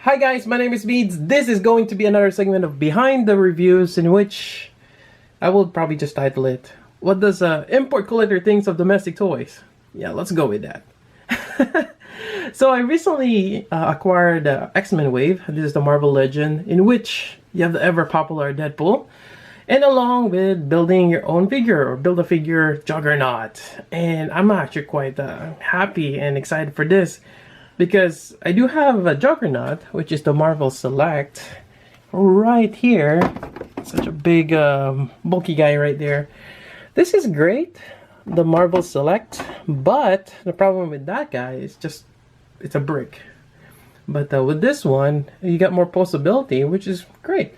Hi guys, my name is Beads. This is going to be another segment of Behind the Reviews, in which I will probably just title it, What Does Import Collector Thinks of Domestic Toys? Yeah, let's go with that. So I recently acquired X-Men Wave. This is the Marvel Legend, in which you have the ever popular Deadpool, and along with building your own figure or build a figure Juggernaut. And I'm actually quite happy and excited for this, because I do have a Juggernaut, which is the Marvel Select, right here. Such a big, bulky guy right there. This is great, the Marvel Select, but the problem with that guy is just, it's a brick. But with this one, you got more posability, which is great.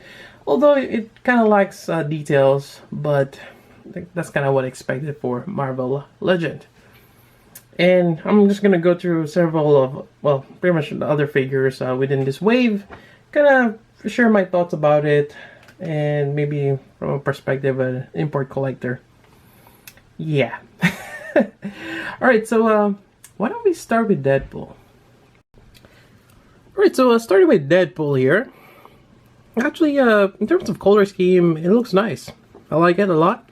Although it kind of lacks details, but that's kind of what I expected for Marvel Legend. And I'm just gonna go through several of, well, pretty much the other figures within this wave, kind of share my thoughts about it, and maybe from a perspective of an import collector. Yeah. Alright, so why don't we start with Deadpool? Alright, so starting with Deadpool here. Actually, in terms of color scheme, it looks nice. I like it a lot.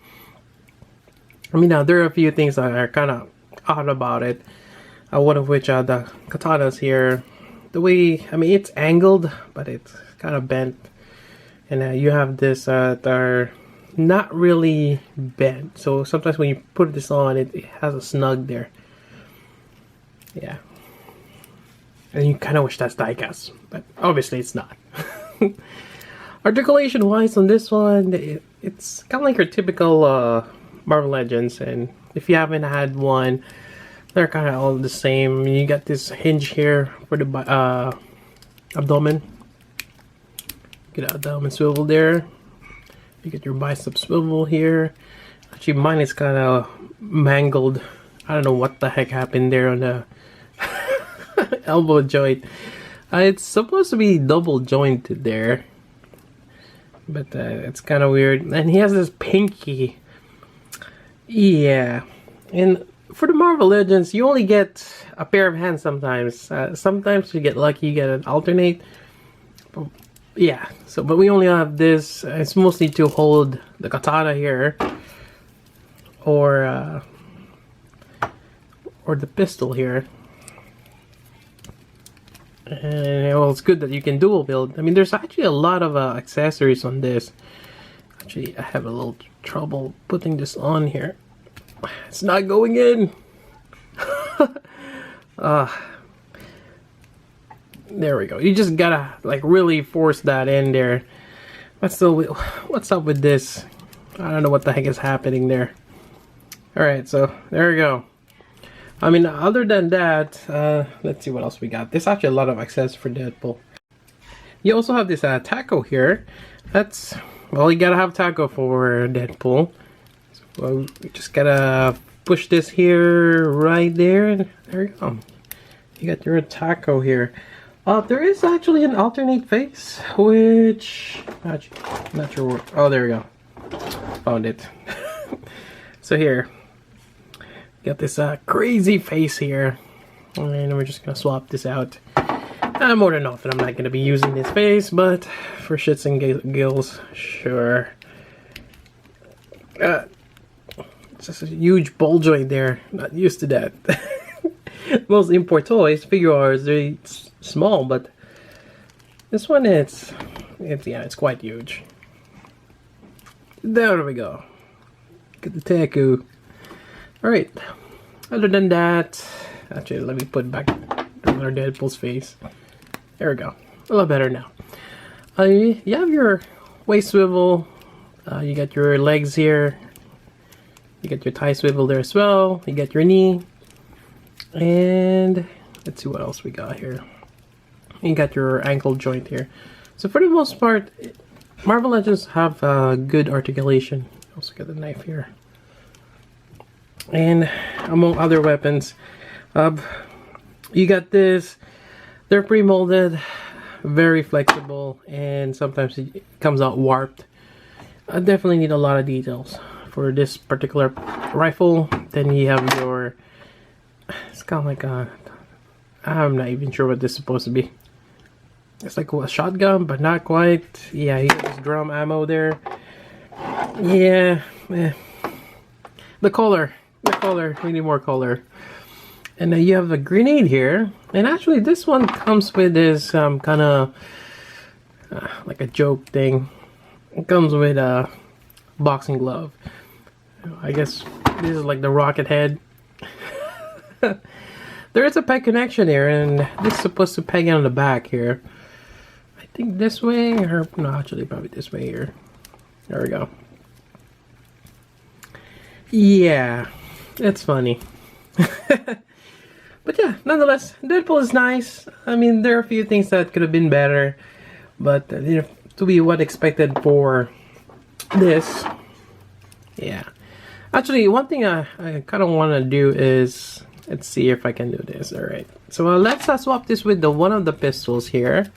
I mean, there are a few things that are kind of odd about it. One of which are the katanas here. The way, I mean, it's angled, but it's kind of bent. And you have this that are not really bent. So sometimes when you put this on, it has a snug there. Yeah. And you kind of wish that's diecast, but obviously it's not. Articulation wise on this one, it's kind of like your typical Marvel Legends, and if you haven't had one, they're kind of all the same. You got this hinge here for the abdomen. Get an abdomen swivel there. You get your bicep swivel here. Actually, mine is kind of mangled. I don't know what the heck happened there on the elbow joint. It's supposed to be double jointed there, but it's kind of weird. And he has this pinky. Yeah, and for the Marvel Legends, you only get a pair of hands sometimes. Sometimes you get lucky, you get an alternate. But, yeah, so but we only have this. It's mostly to hold the katana here, or the pistol here. And well, it's good that you can dual build. I mean, there's actually a lot of accessories on this. Actually, I have a little trouble putting this on here. It's not going in. There we go. You just gotta like really force that in there. But still, what's up with this? I don't know what the heck is happening there. Alright, so there we go. I mean, other than that, let's see what else we got. There's actually a lot of access for Deadpool. You also have this taco here. That's, well, you gotta have taco for Deadpool. So we just gotta push this here, right there. There you go. You got your taco here. There is actually an alternate face, which not sure where. Oh, there we go. Found it. So here, got this crazy face here, and we're just gonna swap this out. More than often, I'm not gonna be using this face, but for shits and giggles, sure. It's just a huge ball joint there. Not used to that. Most import toys, figure arts, they're small, but this one it's quite huge. There we go. Get the taco. Alright, other than that, actually let me put back another Deadpool's face. There we go, a lot better now. You have your waist swivel, you got your legs here, you got your thigh swivel there as well, you got your knee, and let's see what else we got here. You got your ankle joint here. So for the most part, Marvel Legends have good articulation. Also got the knife here. And among other weapons, you got this. They're pre-molded, very flexible, and sometimes it comes out warped. I definitely need a lot of details for this particular rifle. Then you have your, it's kind of like a, I'm not even sure what this is supposed to be. It's like a shotgun, but not quite. Yeah, he got this drum ammo there. Yeah, the color, we need more color. And then you have a grenade here, and actually this one comes with this kind of like a joke thing. It comes with a boxing glove. I guess this is like the rocket head. There is a peg connection here, and this is supposed to peg on the back here. I think this way, or no, actually probably this way here. There we go. Yeah, it's funny. But yeah, nonetheless, Deadpool is nice. I mean, there are a few things that could have been better, but you know, to be what expected for this, yeah. Actually, one thing I kind of want to do is, let's see if I can do this. All right. So let's swap this with the one of the pistols here.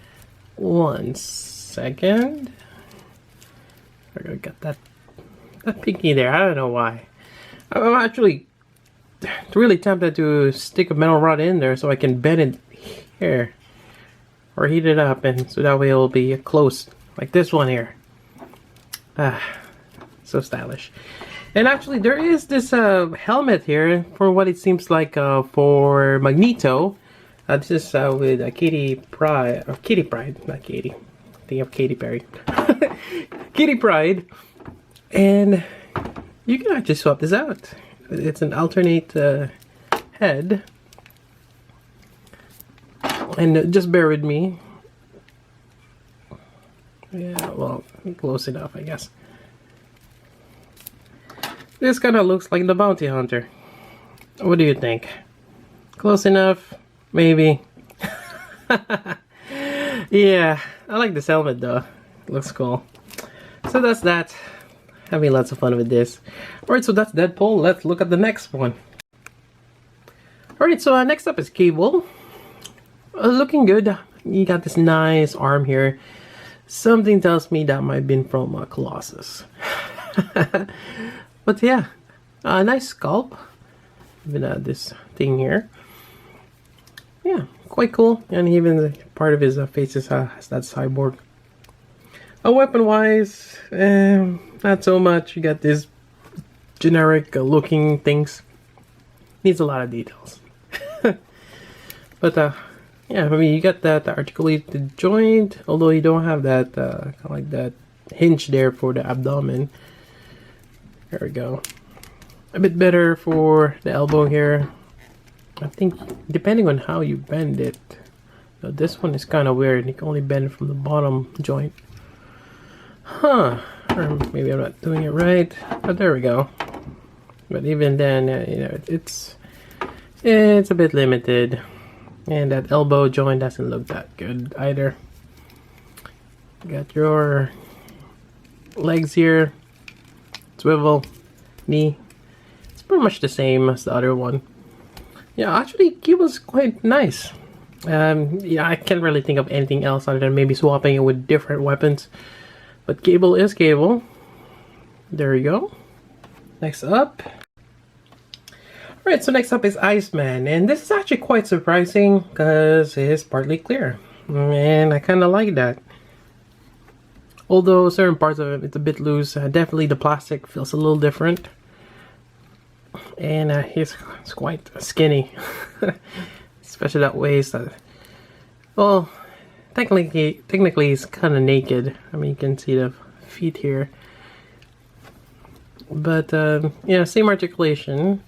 1 second. I got that pinky there. I don't know why. I'm actually really tempted to stick a metal rod in there so I can bend it here or heat it up, and so that way it'll be close like this one here. So stylish. And actually there is this helmet here for what it seems like for Magneto. This is with Kitty Pryde, or Kitty Pryde, not Katie. Think of Katy Perry. Kitty Pryde. And you can actually swap this out. It's an alternate head. And just bear with me. Yeah, well, close enough, I guess. This kind of looks like the Bounty Hunter. What do you think? Close enough? Maybe. Yeah, I like this helmet though. It looks cool. So that's that. Having lots of fun with this. Alright, so that's Deadpool. Let's look at the next one. Alright, so next up is Cable. Looking good. You got this nice arm here. Something tells me that might have been from Colossus. But yeah, nice sculpt. Even this thing here. Yeah, quite cool. And even part of his face has that cyborg. Weapon-wise, not so much. You got this generic looking things. Needs a lot of details. But yeah, I mean, you got that articulated joint, although you don't have that kind of like that hinge there for the abdomen. There we go. A bit better for the elbow here. I think depending on how you bend it. Now, this one is kind of weird. You can only bend it from the bottom joint. Huh. Or maybe I'm not doing it right. But there we go. But even then, you know, it's a bit limited. And that elbow joint doesn't look that good either. Got your legs here. Swivel. Knee. It's pretty much the same as the other one. Yeah, actually, Cable's quite nice. Yeah, I can't really think of anything else other than maybe swapping it with different weapons. But Cable is Cable. There you go. Next up. Alright, so next up is Iceman. And this is actually quite surprising because it is partly clear. And I kind of like that. Although certain parts of it, it's a bit loose. Definitely the plastic feels a little different. And he's quite skinny. Especially that waist. Well, technically he's kind of naked. I mean, you can see the feet here. But yeah, same articulation.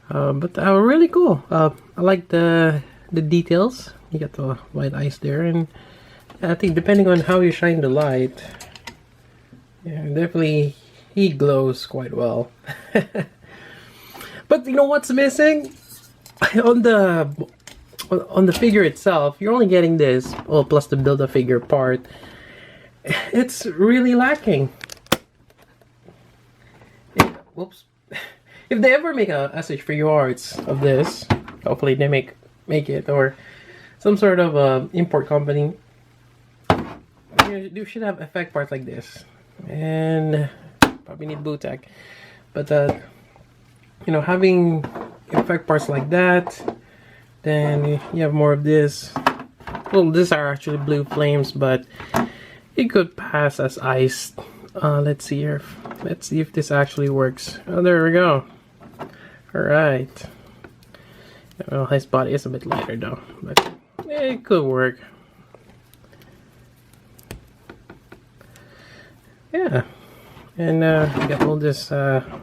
But really cool. I like the details. You got the white eyes there, and I think depending on how you shine the light, yeah, definitely he glows quite well. But you know what's missing? On the figure itself, you're only getting this, well, plus the Build-A-Figure part. It's really lacking. Whoops. If they ever make a SH Figuarts of this, hopefully they make it, or some sort of import company, you should have effect parts like this, and probably need Bootek. But you know, having effect parts like that, then you have more of this. You Well, these are actually blue flames, but it could pass as ice. Let's see here. Let's see if this actually works. Oh, there we go. Alright. Well, his body is a bit lighter though, but it could work. Yeah. And we got all this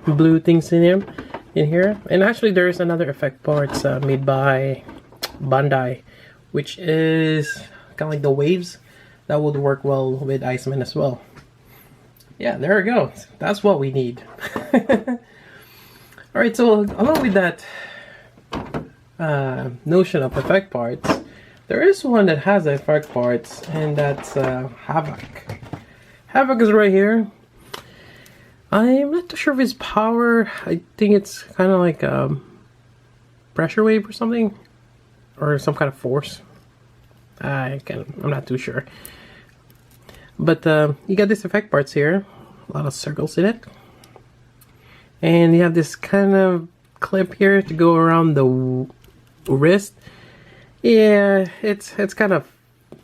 blue things in here. And actually there is another effect parts made by Bandai, which is kind of like the waves that would work well with Iceman as well. Yeah, there we go. That's what we need. Alright, so along with that notion of effect parts, there is one that has effect parts, and that's Havoc. Havoc is right here. I'm not too sure of his power. I think it's kind of like a pressure wave or something, or some kind of force. I'm not too sure. But you got this effect parts here, a lot of circles in it, and you have this kind of clip here to go around the wrist. Yeah, it's kind of,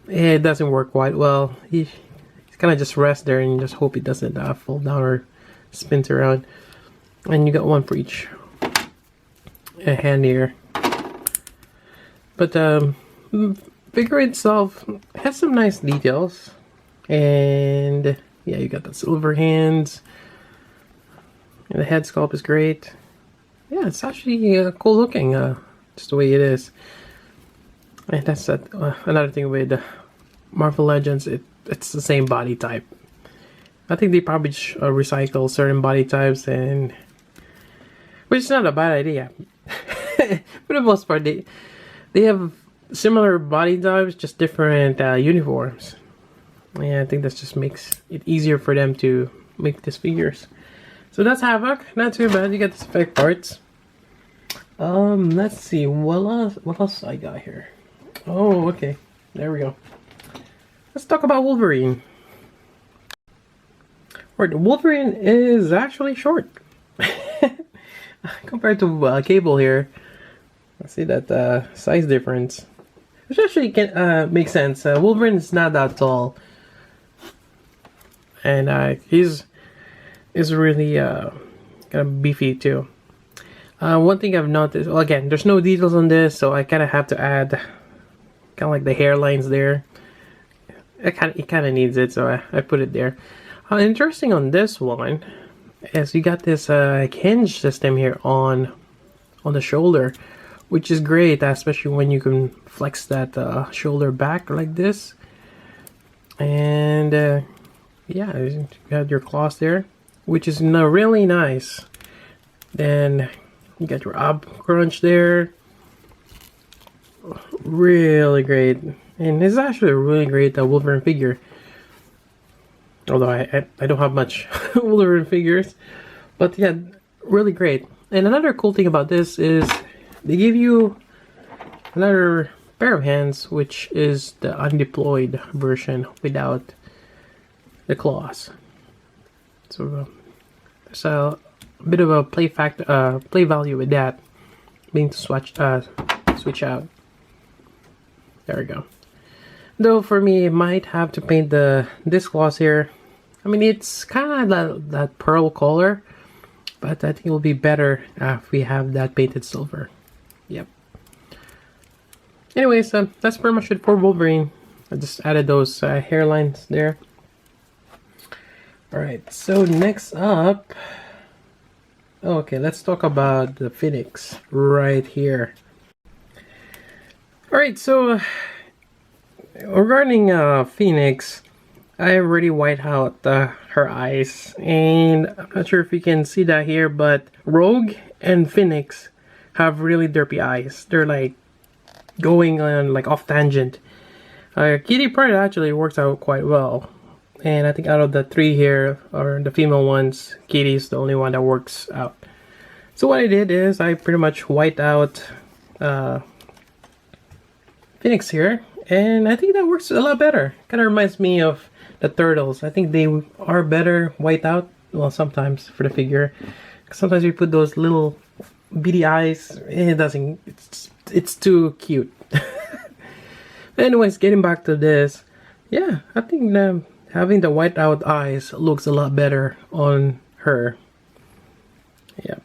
it doesn't work quite well. He kind of just rests there and you just hope it doesn't fall down or spins around. And you got one for each hand here. But figure itself has some nice details, and yeah, you got the silver hands, and the head sculpt is great. Yeah, it's actually cool looking, just the way it is. And that's another thing with Marvel Legends. It's the same body type. I think they probably recycle certain body types, and which is not a bad idea. For the most part, they have similar body types, just different uniforms. Yeah, I think that just makes it easier for them to make these figures. So that's Havoc. Not too bad. You got the effect parts. Let's see what else I got here. Oh, okay. There we go. Let's talk about Wolverine. Right, Wolverine is actually short compared to Cable here. I see that size difference, which actually can make sense. Wolverine is not that tall, and he's really kind of beefy too. One thing I've noticed, well, again, there's no details on this, so I kind of have to add kind of like the hairlines there. It kind of needs it, so I put it there. Interesting on this one is you got this hinge system here on the shoulder, which is great, especially when you can flex that shoulder back like this. And yeah, you got your claws there, which is really nice. Then you got your ab crunch there. Really great. And this is actually a really great Wolverine figure. Although I don't have much Wolverine figures. But yeah, really great. And another cool thing about this is they give you another pair of hands, which is the undeployed version without the claws. So there's a bit of a play value with that, being to switch out. There we go. Though for me, I might have to paint this gloss here. I mean, it's kind of that pearl color, but I think it will be better if we have that painted silver. Yep. Anyways, that's pretty much it for Wolverine. I just added those hairlines there. Alright, so next up... Okay, let's talk about the Phoenix right here. Alright, so regarding Phoenix, I already white out her eyes, and I'm not sure if you can see that here, but Rogue and Phoenix have really derpy eyes. They're like going on like off tangent. Kitty Pryde actually works out quite well, and I think out of the three here, or the female ones, Kitty's the only one that works out. So what I did is I pretty much white out Phoenix here, and I think that works a lot better. Kind of reminds me of the Turtles. I think they are better white out, well, sometimes for the figure. Sometimes we put those little beady eyes, it doesn't, it's too cute. Anyways, getting back to this, yeah, I think having the white out eyes looks a lot better on her. Yep.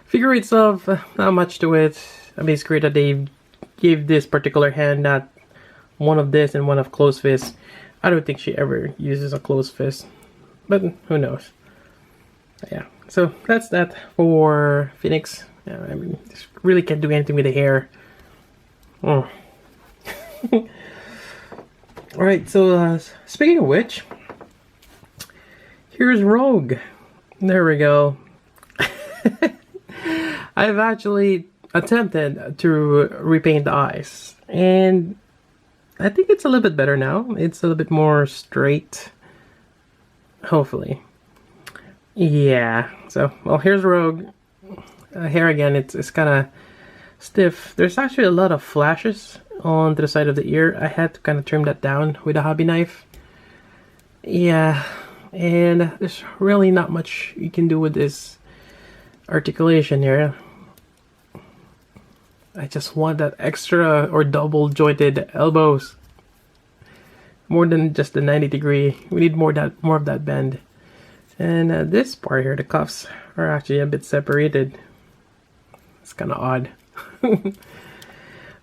Figure itself, not much to it. I mean, it's great that they gave this particular hand not one of this and one of closed fist. I don't think she ever uses a closed fist, but who knows. Yeah, so that's that for Phoenix. Yeah, I mean, just really can't do anything with the hair. Oh. Alright, so speaking of which, here's Rogue. There we go. I've actually attempted to repaint the eyes, and I think it's a little bit better now. It's a little bit more straight, hopefully. Yeah, so, well, here's Rogue. Hair again, it's kind of stiff. There's actually a lot of flashes on the side of the ear. I had to kind of trim that down with a hobby knife. Yeah, and there's really not much you can do with this articulation here. I just want that extra or double jointed elbows. More than just the 90-degree. We need more of that bend. And this part here, the cuffs, are actually a bit separated. It's kind of odd.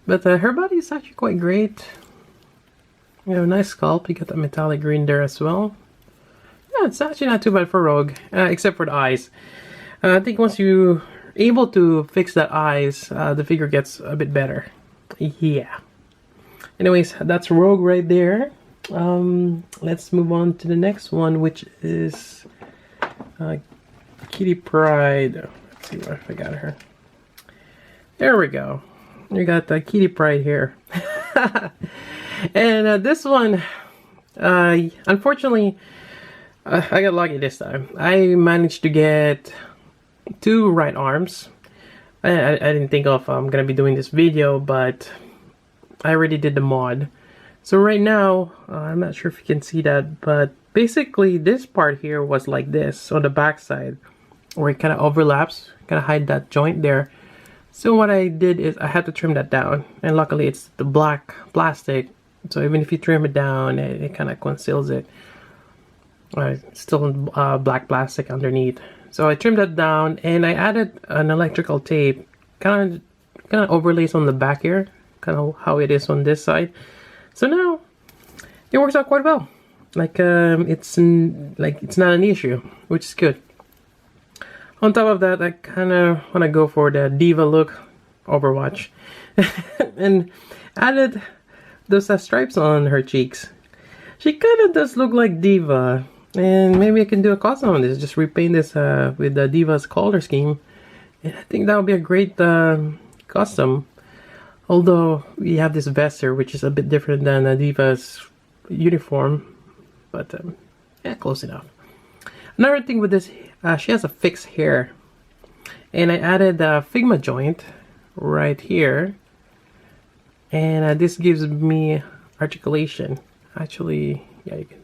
But her body is actually quite great. You know, nice sculpt. You got the metallic green there as well. Yeah, it's actually not too bad for Rogue, except for the eyes. I think once you're able to fix that eyes, the figure gets a bit better. Yeah. Anyways, that's Rogue right there. Let's move on to the next one, which is Kitty Pryde. Let's see if I got her. There we go. You got the Kitty Pryde here. And this one, unfortunately, I got lucky this time. I managed to get 2 right arms. I didn't think of gonna be doing this video, but I already did the mod. So right now, I'm not sure if you can see that, but basically this part here was like this on the back side, where it kind of overlaps, kind of hide that joint there. So what I did is I had to trim that down, and luckily it's the black plastic, so even if you trim it down, it kind of conceals it. Still black plastic underneath. So I trimmed that down, and I added an electrical tape, kind of overlays on the back here, kind of how it is on this side. So now it works out quite well. Like it's not an issue, which is good. On top of that, I kind of want to go for the Diva look, Overwatch, and added those stripes on her cheeks. She kind of does look like Diva, and maybe I can do a custom on this. Just repaint this with the Diva's color scheme, and I think that would be a great custom. Although we have this vest here, which is a bit different than Diva's uniform, but yeah, close enough. Another thing with this, she has a fixed hair, and I added a Figma joint right here, and this gives me articulation. Actually, yeah, you can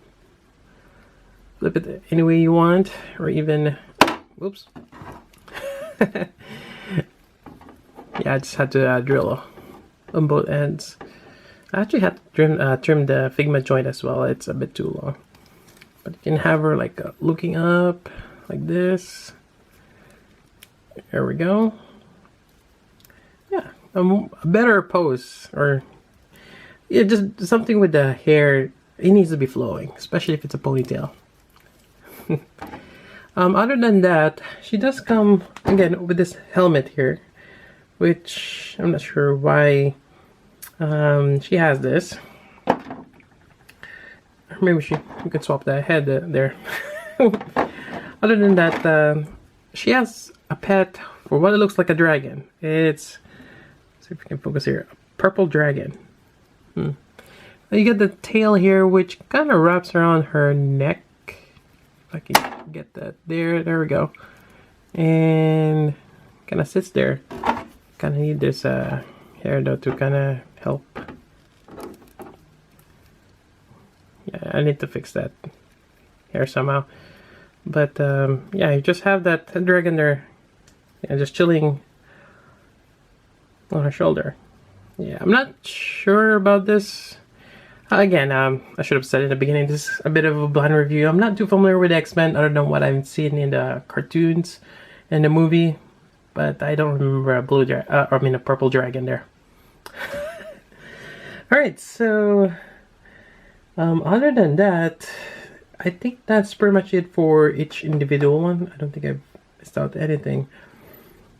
flip it any way you want, or even, whoops. Yeah, I just had to drill on both ends. I actually had to trim the Figma joint as well. It's a bit too long. But you can have her like looking up like this. There we go. Yeah, a better pose, or yeah, just something with the hair. It needs to be flowing, especially if it's a ponytail. Other than that, she does come again with this helmet here, which I'm not sure why she has this. Maybe we could swap the head there. Other than that, she has a pet for what it looks like a dragon. Let's see if we can focus here. A purple dragon. You get the tail here, which kind of wraps around her neck. If I can get that there. There we go. And kind of sits there. Kind of need this hair though to kind of help. Yeah, I need to fix that hair somehow. But yeah, you just have that dragon there, just chilling on her shoulder. Yeah, I'm not sure about this. Again, I should have said in the beginning, this is a bit of a blind review. I'm not too familiar with X-Men other than what I've seen in the cartoons and the movie, but I don't remember a purple dragon there. Alright, so other than that, I think that's pretty much it for each individual one. I don't think I've missed out anything.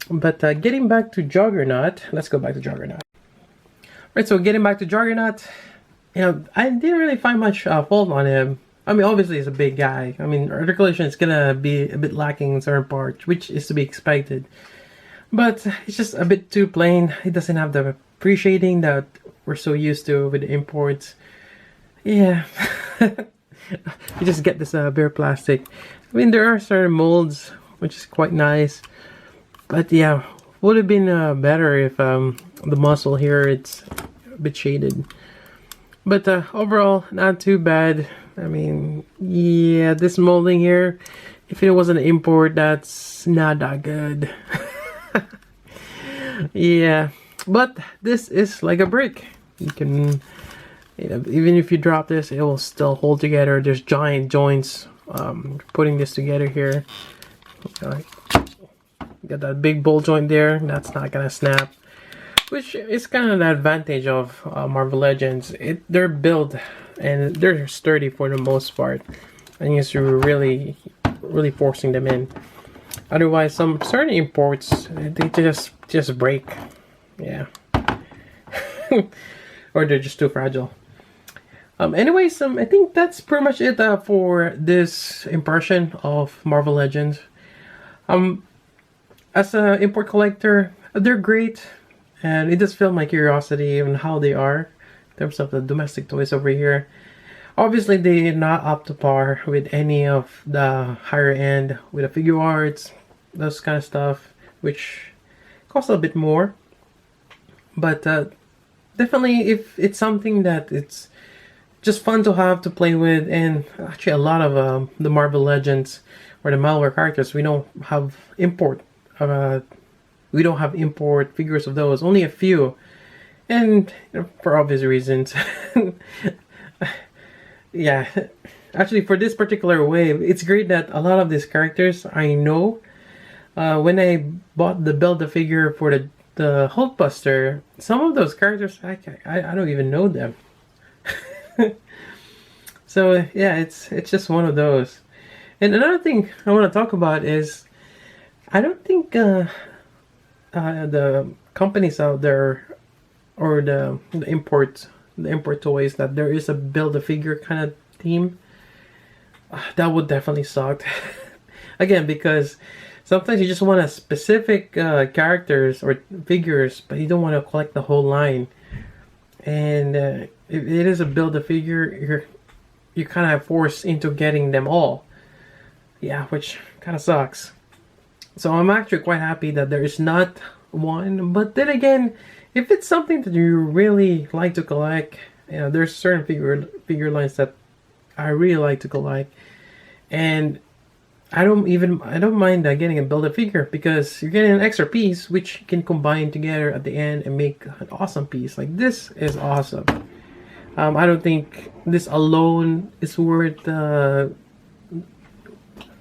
But getting back to Juggernaut, let's go back to Juggernaut. Right, so getting back to Juggernaut, you know, I didn't really find much fault on him. I mean, obviously he's a big guy. I mean, articulation is gonna be a bit lacking in certain parts, which is to be expected. But it's just a bit too plain. He doesn't have the appreciating that we're so used to with the imports. Yeah. You just get this bare plastic. I mean, there are certain molds, which is quite nice. But yeah, would have been better if the muscle here, it's a bit shaded. But overall, not too bad. I mean, yeah, this molding here, if it was an import, that's not that good. Yeah, but this is like a brick. You can, you know, even if you drop this, it will still hold together. There's giant joints putting this together here. Got that big bolt joint there. That's not gonna snap, which is kind of the advantage of Marvel Legends. They're built and they're sturdy for the most part, and you're really forcing them in. Otherwise, some certain imports, they just break. Yeah. Or they're just too fragile. Anyways, I think that's pretty much it for this impression of Marvel Legends. As an import collector, they're great, and it does feel my curiosity on how they are in terms of the domestic toys over here. Obviously, they're not up to par with any of the higher end, with the figure arts, those kind of stuff, which costs a bit more. But definitely, if it's something that it's just fun to have to play with, and actually a lot of the Marvel Legends or the Malware characters, we don't have import figures of those, only a few, and you know, for obvious reasons. Yeah, actually for this particular wave, it's great that a lot of these characters I know. When I bought the Build-A-Figure for the Hulkbuster, some of those characters I don't even know them. So yeah, it's just one of those. And another thing I want to talk about is, I don't think the companies out there, or the import toys, that there is a Build-A-Figure kind of theme. That would definitely suck. Again, because sometimes you just want a specific characters or figures, but you don't want to collect the whole line. And if it is a Build-A-Figure, you're kind of forced into getting them all. Yeah, which kind of sucks. So I'm actually quite happy that there is not one. But then again, if it's something that you really like to collect, you know, there's certain figure lines that I really like to collect, and I don't mind getting a Build-A-Figure, because you're getting an extra piece which you can combine together at the end and make an awesome piece. Like, this is awesome. I don't think this alone is worth.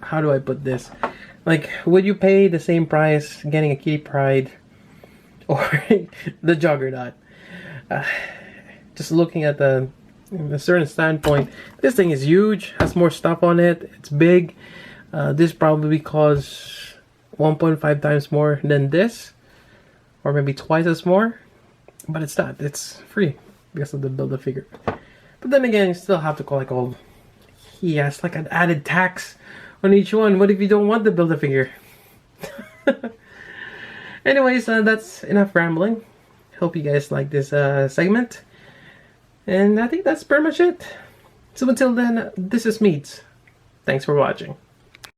How do I put this? Like, would you pay the same price getting a Kitty Pryde or the Juggernaut? Just looking at a certain standpoint, this thing is huge, has more stuff on it, it's big. This probably costs 1.5 times more than this, or maybe twice as more, but it's not. It's free because of the Build-A-Figure. But then again, you still have to collect all. Yes, like an added tax on each one. What if you don't want the Build-A-Figure? Anyways, that's enough rambling. Hope you guys like this segment, and I think that's pretty much it. So until then, this is Meads. Thanks for watching.